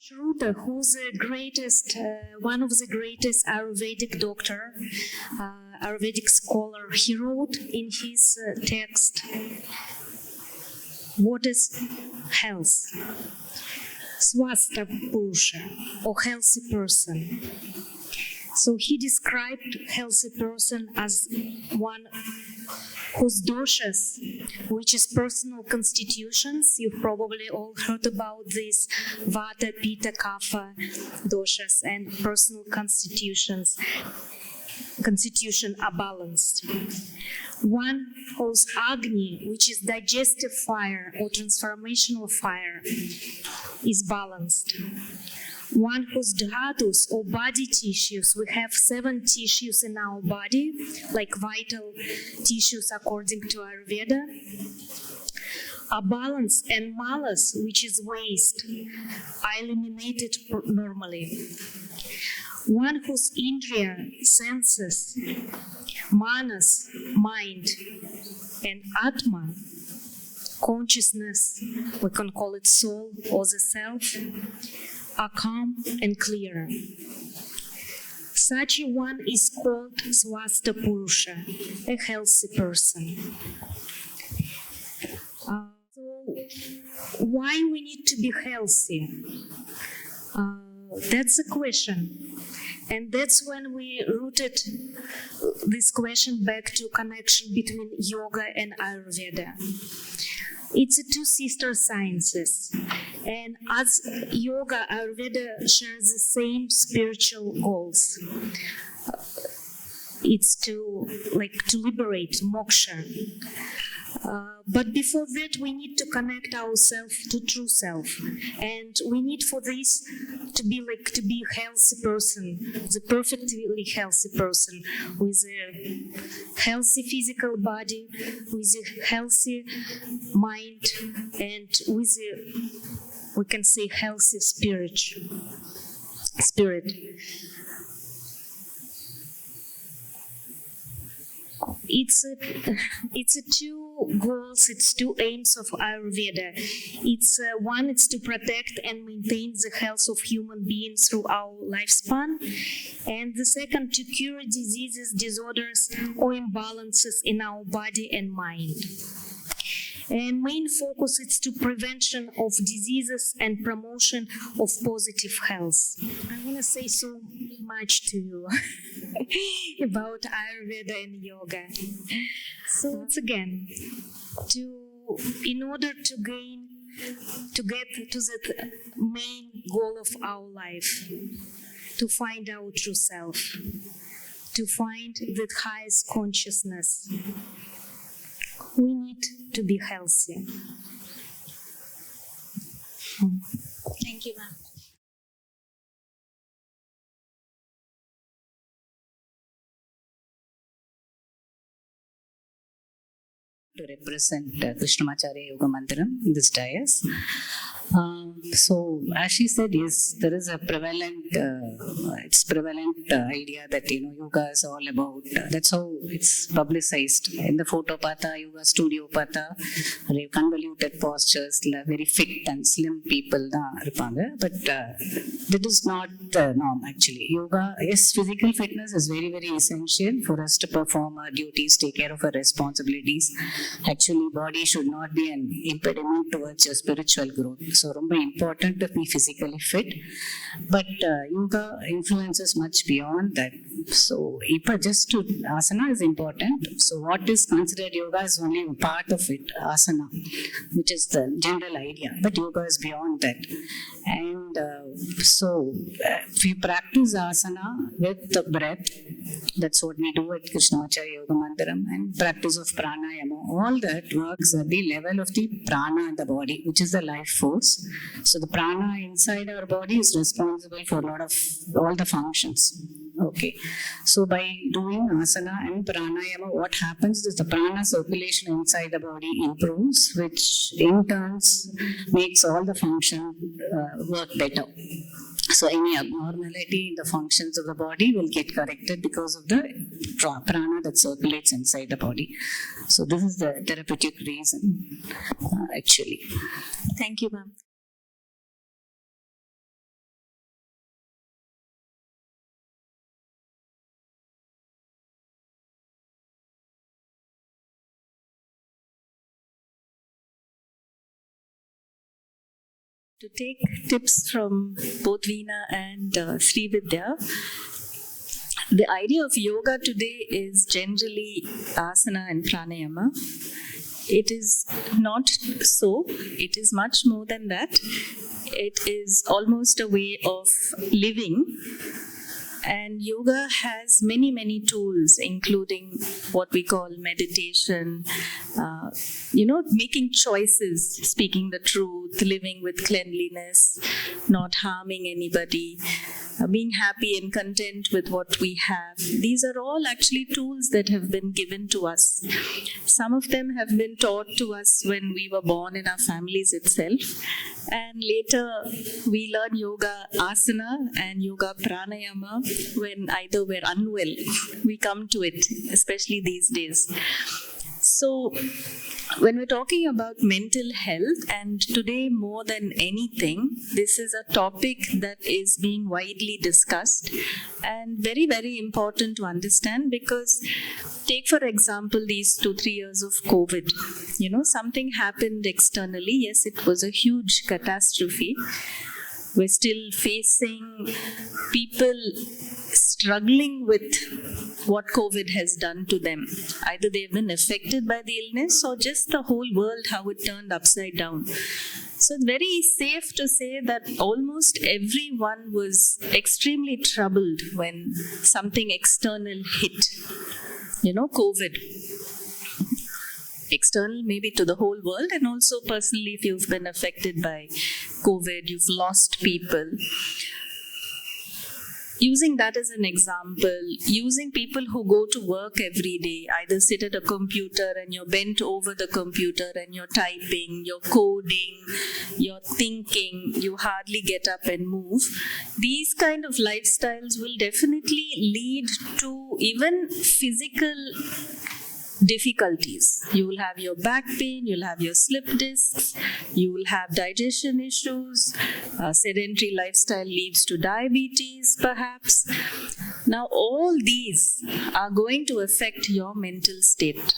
Shruta, who's one of the greatest Ayurvedic doctor, Ayurvedic scholar, he wrote in his text, what is health? Swasta Purusha, or healthy person. So he described healthy person as one whose doshas, which is personal constitutions, you've probably all heard about this, Vata, Pitta, Kapha doshas, and personal constitution are balanced. One whose Agni, which is digestive fire or transformational fire, is balanced. One whose dhatus or body tissues, we have 7 tissues in our body, like vital tissues according to Ayurveda, are balanced, and malas, which is waste, are eliminated normally. One whose indriya, senses, manas, mind, and atma, consciousness, we can call it soul or the self, are calm and clear. Such a one is called Swasta Purusha, a healthy person. So, why we need to be healthy? That's the question. And that's when we rooted this question back to connection between yoga and Ayurveda. It's a 2 sister sciences. And as yoga, Ayurveda shares the same spiritual goals. It's to liberate, moksha. But before that, we need to connect ourselves to true self, and we need for this to be a healthy person, the perfectly healthy person with a healthy physical body, with a healthy mind, and with we can say healthy spirit. It's 2 goals, it's 2 aims of Ayurveda. It's one, it's to protect and maintain the health of human beings through our lifespan, and the second, to cure diseases, disorders, or imbalances in our body and mind. And main focus is to prevention of diseases and promotion of positive health. I want to say so much to you about Ayurveda and yoga. So once again, in order to get to that main goal of our life, to find our true self, to find that highest consciousness, we need to be healthy. Thank you, ma'am. To represent Krishnamacharya Yoga Mandiram in this dais. So, as she said, yes, there is a prevalent idea that yoga is all about. That's how it's publicized in the photo pata, yoga studio pata, convoluted postures, very fit and slim people but that is not the norm actually. Yoga, yes, physical fitness is very, very essential for us to perform our duties, take care of our responsibilities. Actually, body should not be an impediment towards your spiritual growth. So, ரொம்ப important to be physically fit. But yoga influences much beyond that. So, asana is important. So, what is considered yoga is only part of it, asana, which is the general idea. But yoga is beyond that. And if you practice asana with the breath, that's what we do at Krishnamacharya Yoga Mandiram, and practice of pranayama, all that works at the level of the prana in the body, which is the life force. So the prana inside our body is responsible for all the functions. Okay, so by doing asana and pranayama, what happens is the prana circulation inside the body improves, which in turns makes all the function work better. So any abnormality in the functions of the body will get corrected because of the prana that circulates inside the body. So this is the therapeutic reason, actually. Thank you, ma'am. To take tips from both Veena and Sri Vidya, the idea of yoga today is generally asana and pranayama. It is not so. It is much more than that. It is almost a way of living. And yoga has many, many tools, including what we call meditation, making choices, speaking the truth, living with cleanliness, not harming anybody, being happy and content with what we have. These are all actually tools that have been given to us. Some of them have been taught to us when we were born in our families itself. And later we learn yoga asana and yoga pranayama when either we're unwell. We come to it, especially these days. So when we're talking about mental health, and today more than anything, this is a topic that is being widely discussed and very, very important to understand, because take for example these 2-3 years of COVID. Something happened externally. Yes, it was a huge catastrophe. We're still facing people struggling with what COVID has done to them. Either they've been affected by the illness or just the whole world, how it turned upside down. So it's very safe to say that almost everyone was extremely troubled when something external hit. COVID. External maybe to the whole world, and also personally if you've been affected by COVID, you've lost people. Using that as an example, using people who go to work every day, either sit at a computer and you're bent over the computer and you're typing, you're coding, you're thinking, you hardly get up and move. These kind of lifestyles will definitely lead to even physical difficulties. You will have your back pain, you'll have your slip discs, you will have digestion issues, sedentary lifestyle leads to diabetes perhaps. Now all these are going to affect your mental state.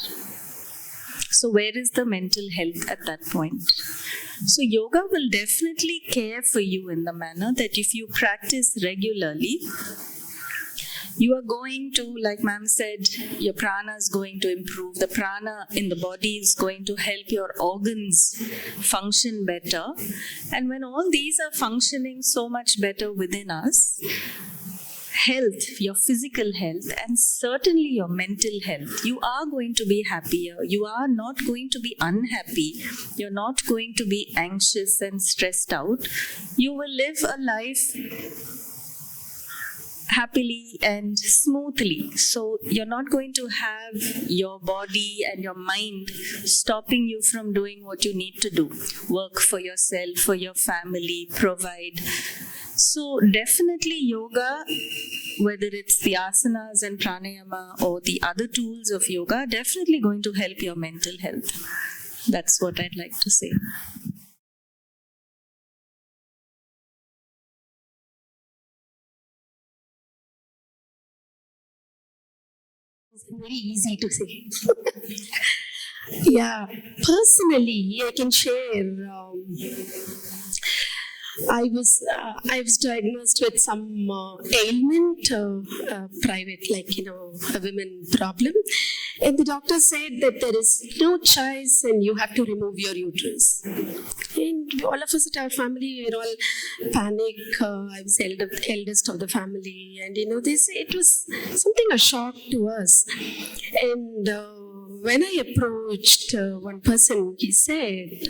So where is the mental health at that point? So yoga will definitely care for you in the manner that if you practice regularly, you are going to, like ma'am said, your prana is going to improve. The prana in the body is going to help your organs function better. And when all these are functioning so much better within us, health, your physical health, and certainly your mental health, you are going to be happier. You are not going to be unhappy. You're not going to be anxious and stressed out. You will live a life happily and smoothly. So you're not going to have your body and your mind stopping you from doing what you need to do. Work for yourself, for your family, provide. So definitely yoga, whether it's the asanas and pranayama or the other tools of yoga, definitely going to help your mental health. That's what I'd like to say. It's very easy to say. Yeah, personally, I can share. I was diagnosed with some ailment, private, a women problem, and the doctor said that there is no choice and you have to remove your uterus. And all of us at our family were all panic. I was eldest of the family, and it was something a shock to us. And when I approached one person, he said,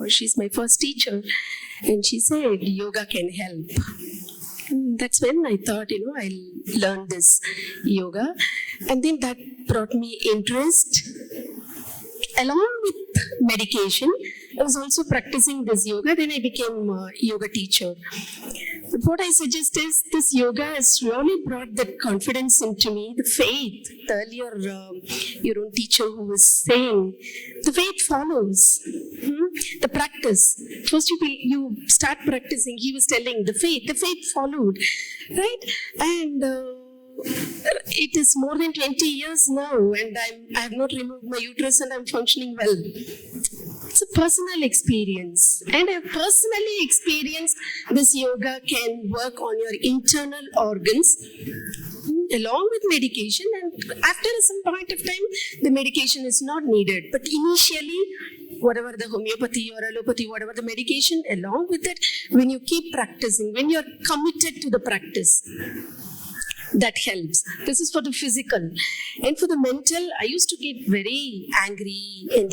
she's my first teacher, and she said, yoga can help. And that's when I thought, I'll learn this yoga. And then that brought me interest. Along with medication, I was also practicing this yoga. Then I became a yoga teacher. But what I suggest is this yoga has really brought that confidence into me, the faith. The earlier, your own teacher who was saying, the faith follows. The practice. First you start practicing. He was telling the faith followed. Right? And it is more than 20 years now, and I have not removed my uterus and I'm functioning well. It's a personal experience, and I personally experienced this yoga can work on your internal organs along with medication, and after some point of time the medication is not needed, but initially whatever the homeopathy or allopathy, whatever the medication, along with it, when you keep practicing, when you're committed to the practice, that helps. This is for the physical. And for the mental, I used to get very angry and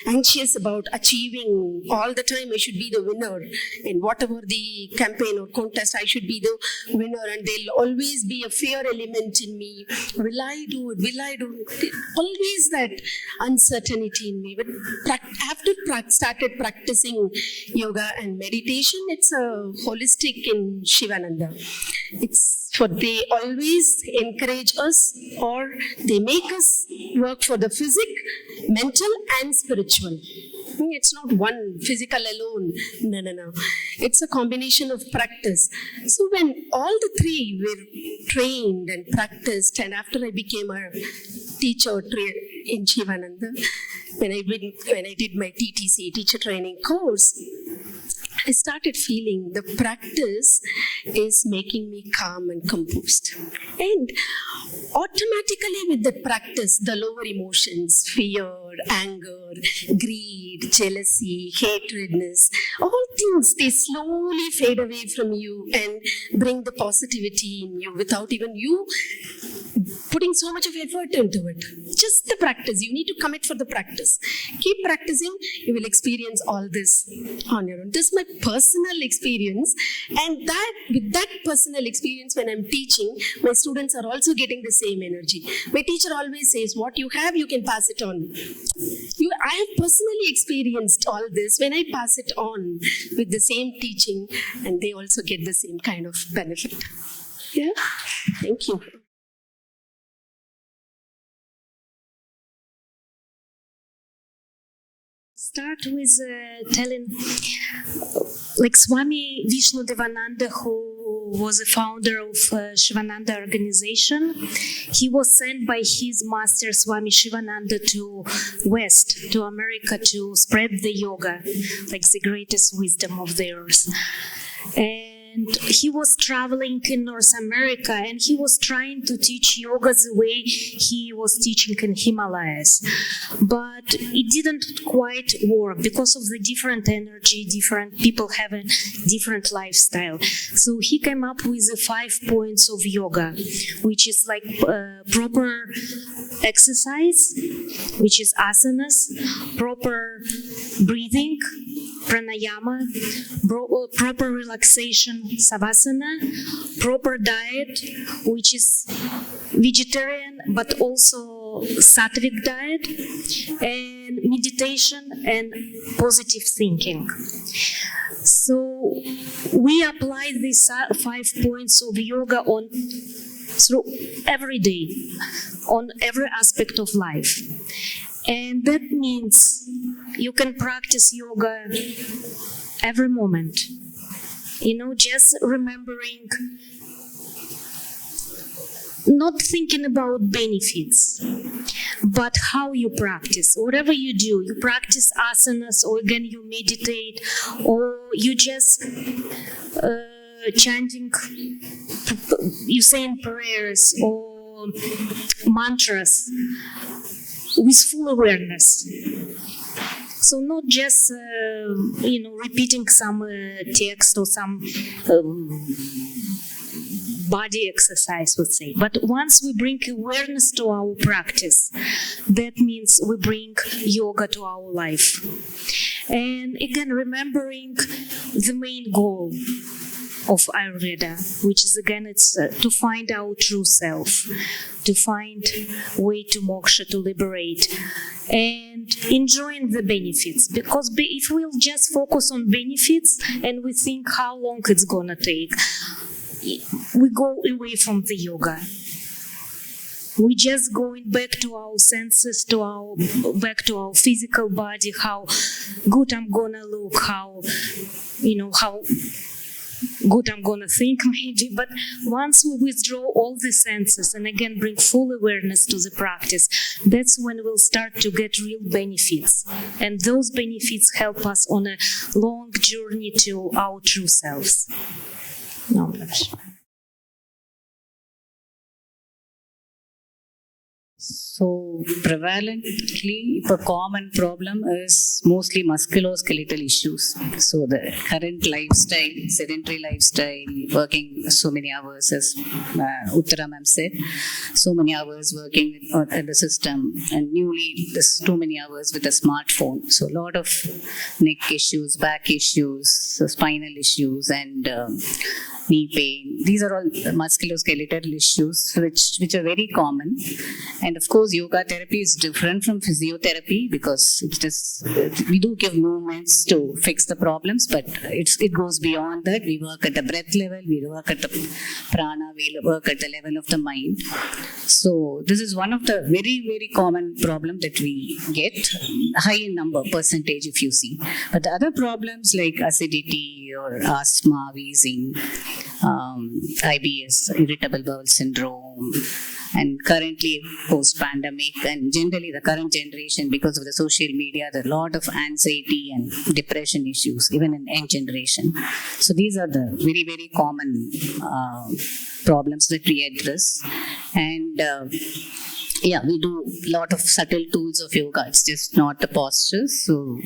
anxious about achieving all the time. I should be the winner in whatever the campaign or contest, I should be the winner, and there'll always be a fear element in me. Will I do it? Will I do it? Always that uncertainty in me. But after started practicing yoga and meditation, it's a holistic in Sivananda. It's for they always encourage us, or they make us work for the physical, mental and spiritual. It's not one physical alone. No. It's a combination of practice. So when all the three were trained and practiced, and after I became a teacher in Sivananda, when I did my TTC, teacher training course, I started feeling the practice is making me calm and composed. And automatically with the practice, the lower emotions, fear, anger, greed, jealousy, hatredness, all things, they slowly fade away from you and bring the positivity in you without even you putting so much of effort into it. Just the practice. You need to commit for the practice. Keep practicing, you will experience all this on your own. This is my personal experience, and that with that personal experience, when I'm teaching, my students are also getting the same energy. My teacher always says, what you have, you can pass it on. I have personally experienced all this when I pass it on with the same teaching, and they also get the same kind of benefit. Yeah, thank you. Start with telling, like Swami Vishnudevananda, who was a founder of Shivananda organization, he was sent by his master Swami Shivananda to West, to America, to spread the yoga, like the greatest wisdom of theirs. And he was traveling in North America, and he was trying to teach yoga the way he was teaching in Himalayas. But it didn't quite work because of the different energy, different people have a different lifestyle. So he came up with the 5 points of yoga, which is like proper exercise, which is asanas, proper breathing, pranayama, proper relaxation, savasana, proper diet, which is vegetarian but also sattvic diet, and meditation and positive thinking. So we apply these 5 points of yoga on through every day, on every aspect of life. And that means you can practice yoga every moment. Just remembering, not thinking about benefits, but how you practice. Whatever you do, you practice asanas, or again you meditate, or you just chanting, you saying prayers or mantras with full awareness. So not just repeating some text or some body exercise, would say. But once we bring awareness to our practice, that means we bring yoga to our life. And again, remembering the main goal of Ayurveda, which is again, it's to find our true self, to find way to moksha, to liberate, and enjoying the benefits. Because if we'll just focus on benefits and we think how long it's gonna take, we go away from the yoga. We just going back to our senses, back to our physical body, how good I'm gonna look, how good I'm gonna think maybe, but once we withdraw all the senses and again bring full awareness to the practice, that's when we'll start to get real benefits. And those benefits help us on a long journey to our true selves. No, So prevalently, the common problem is mostly musculoskeletal issues. So the current lifestyle, sedentary lifestyle, working so many hours, as Uttara ma'am said, so many hours working in the system, and newly there's too many hours with a smartphone. So a lot of neck issues, back issues, spinal issues, and knee pain. These are all musculoskeletal issues which are very common. And of course, yoga therapy is different from physiotherapy because we do give movements to fix the problems, but it goes beyond that. We work at the breath level, we work at the prana, we work at the level of the mind. So this is one of the very, very common problem that we get, high in number, percentage if you see. But the other problems like acidity or asthma, wheezing, IBS, irritable bowel syndrome, and currently post-pandemic and generally the current generation, because of the social media, there are a lot of anxiety and depression issues, even in young generation. So these are the very, very common problems that we address. And we do a lot of subtle tools of yoga. It's just not the postures. So,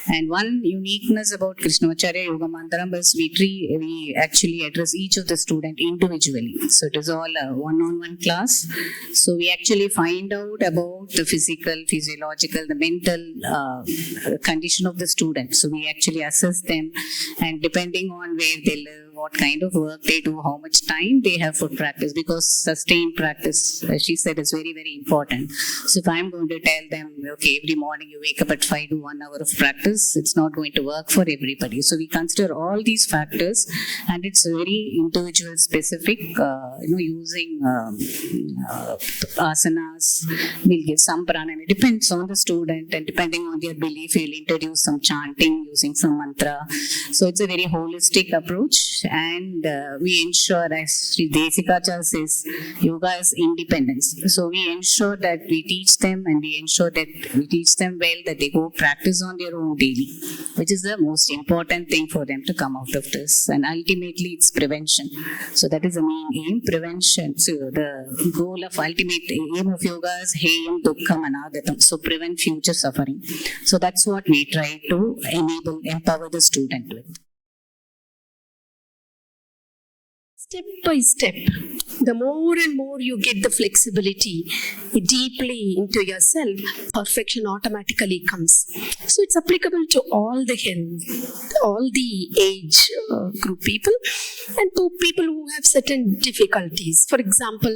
and one uniqueness about Krishnamacharya Yoga Mandaram is we actually address each of the student individually. So it is all a one-on-one class. So we actually find out about the physical, physiological, the mental condition of the student. So we actually assess them, and depending on where they live, what kind of work they do, how much time they have for practice, because sustained practice, as she said, is very, very important. So if I'm going to tell them, okay, every morning you wake up at 5 to 1 hour of practice, it's not going to work for everybody. So we consider all these factors, and it's very individual specific, using asanas. We'll give some pranayama. It depends on the student, and depending on their belief, we'll introduce some chanting using some mantra. So it's a very holistic approach. And we ensure, as Sri Desikacharya says, yoga is independence. So we ensure that we teach them, and we ensure that we teach them well, that they go practice on their own daily, which is the most important thing for them to come out of this. And ultimately, it's prevention. So that is the main aim, prevention. So the goal of ultimate aim of yoga is Heyam Dukkham Anagatam. So prevent future suffering. So that's what we try to empower the student with. Step by step, the more and more you get the flexibility deeply into yourself, perfection automatically comes. So it's applicable to all the health, all the age group people, and to people who have certain difficulties. For example,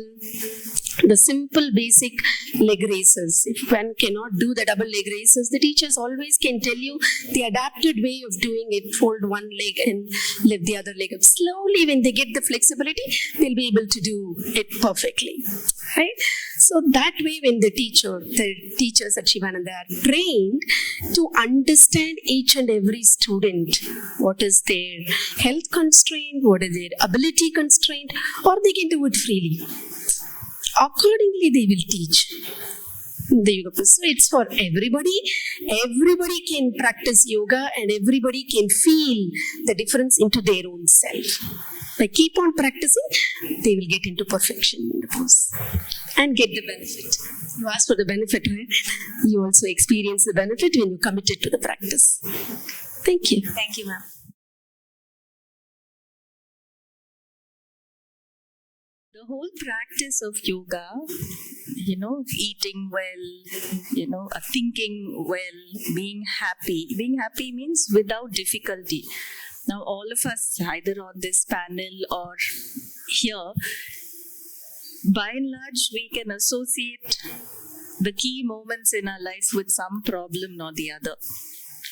the simple basic leg raises. If one cannot do the double leg raises, the teachers always can tell you the adapted way of doing it. Fold one leg and lift the other leg up. Slowly, when they get the flexibility, they'll be able to do it perfectly. Right? So that way, when the teachers at Sivananda are trained to understand each and every student, what is their health constraint, what is their ability constraint, or they can do it freely. Accordingly, they will teach the yoga. So it's for everybody. Everybody can practice yoga, and everybody can feel the difference into their own self. By keep on practicing, they will get into perfection in the pose and get the benefit. You ask for the benefit, right? You also experience the benefit when you committed to the practice. Thank you. Thank you, ma'am. The whole practice of yoga, eating well, thinking well, being happy. Being happy means without difficulty. Now, all of us, either on this panel or here, by and large, we can associate the key moments in our life with some problem or the other,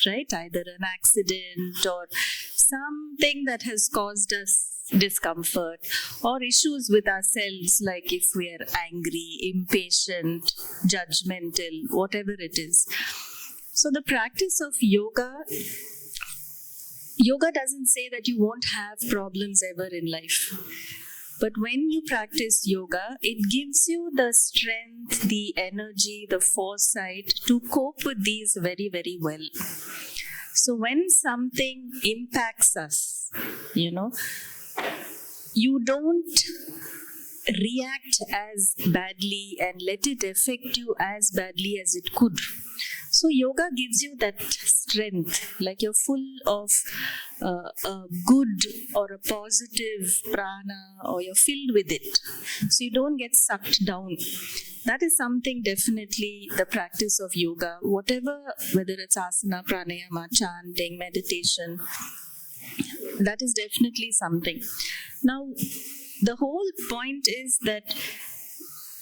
right? Either an accident or something that has caused us discomfort, or issues with ourselves, like if we are angry, impatient, judgmental, whatever it is. So the practice of yoga yoga doesn't say that you won't have problems ever in life. But when you practice yoga, it gives you the strength, the energy, the foresight to cope with these very, very well. So when something impacts us, you don't react as badly and let it affect you as badly as it could. So yoga gives you that strength, like you're full of a good or a positive prana, or you're filled with it. So you don't get sucked down. That is something definitely the practice of yoga, whatever, whether it's asana, pranayama, chanting, meditation, that is definitely something. Now, the whole point is that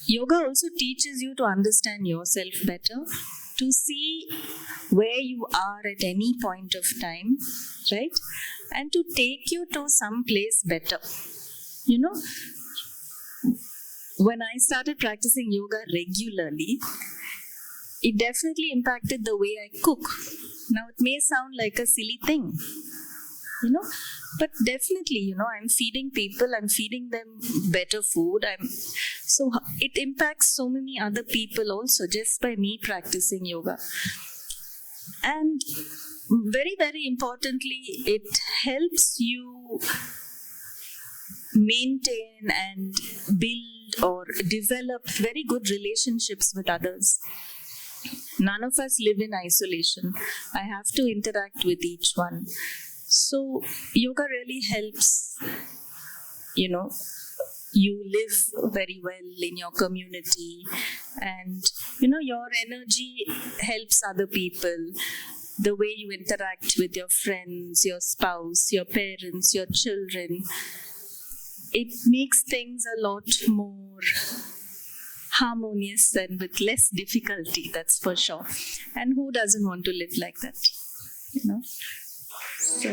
yoga also teaches you to understand yourself better, to see where you are at any point of time, right? And to take you to some place better. When I started practicing yoga regularly, it definitely impacted the way I cook. Now, it may sound like a silly thing, but definitely, I'm feeding people, I'm feeding them better food. So it impacts so many other people also just by me practicing yoga. And very, very importantly, it helps you maintain and build or develop very good relationships with others. None of us live in isolation. I have to interact with each one. So yoga really helps, you live very well in your community, and, your energy helps other people. The way you interact with your friends, your spouse, your parents, your children, it makes things a lot more harmonious and with less difficulty, that's for sure. And who doesn't want to live like that, So